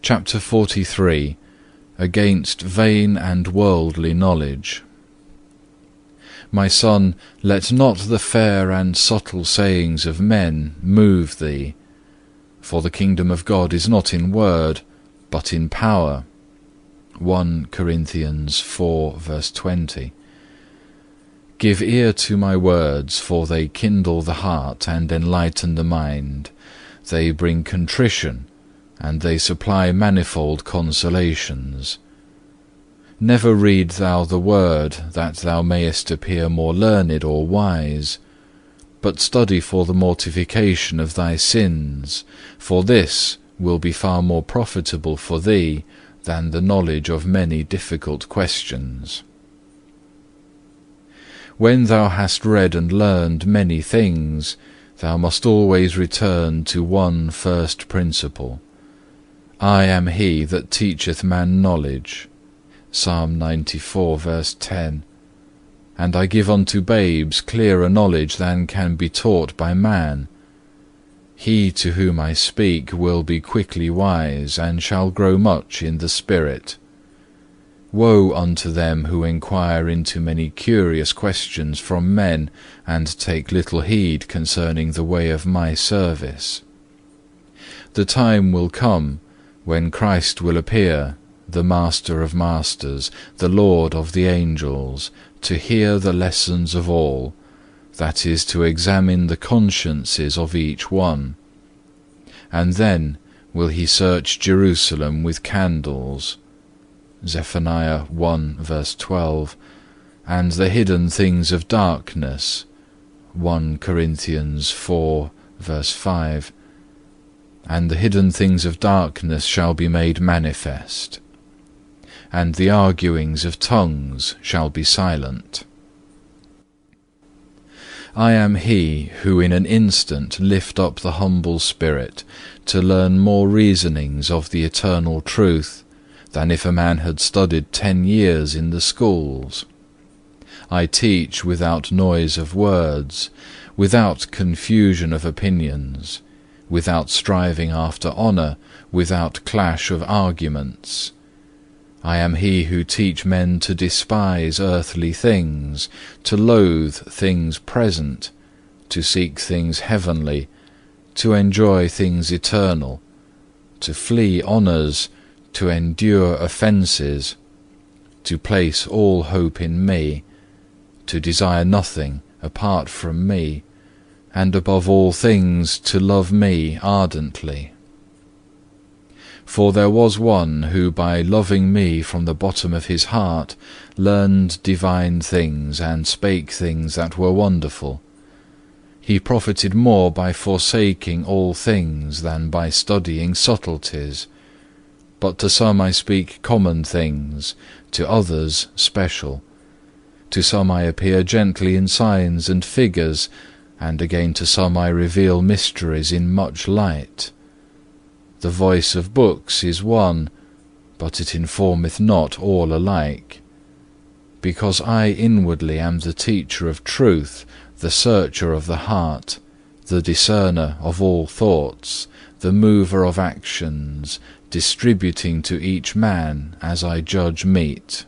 Chapter 43. Against vain and worldly knowledge. My son, let not the fair and subtle sayings of men move thee, for the kingdom of God is not in word, but in power. 1 Corinthians 4 verse 20. Give ear to my words, for they kindle the heart and enlighten the mind. They bring contrition, and they supply manifold consolations. Never read thou the word, that thou mayest appear more learned or wise, but study for the mortification of thy sins, for this will be far more profitable for thee than the knowledge of many difficult questions. When thou hast read and learned many things, thou must always return to one first principle. I am he that teacheth man knowledge. Psalm 94 verse 10. And I give unto babes clearer knowledge than can be taught by man. He to whom I speak will be quickly wise, and shall grow much in the spirit. Woe unto them who inquire into many curious questions from men, and take little heed concerning the way of my service. The time will come when Christ will appear, the Master of masters, the Lord of the angels, to hear the lessons of all, that is, to examine the consciences of each one. And then will he search Jerusalem with candles, Zephaniah 1 verse 12, and the hidden things of darkness, 1 Corinthians 4 verse 5, and the hidden things of darkness shall be made manifest, and the arguings of tongues shall be silent. I am he who in an instant lift up the humble spirit to learn more reasonings of the eternal truth than if a man had studied 10 years in the schools. I teach without noise of words, without confusion of opinions, without striving after honour, without clash of arguments. I am he who teach men to despise earthly things, to loathe things present, to seek things heavenly, to enjoy things eternal, to flee honours, to endure offences, to place all hope in me, to desire nothing apart from me, and above all things to love me ardently. For there was one who by loving me from the bottom of his heart learned divine things and spake things that were wonderful. He profited more by forsaking all things than by studying subtleties. But to some I speak common things, to others special. To some I appear gently in signs and figures, and again to some I reveal mysteries in much light. The voice of books is one, but it informeth not all alike. Because I inwardly am the teacher of truth, the searcher of the heart, the discerner of all thoughts, the mover of actions, distributing to each man as I judge meet.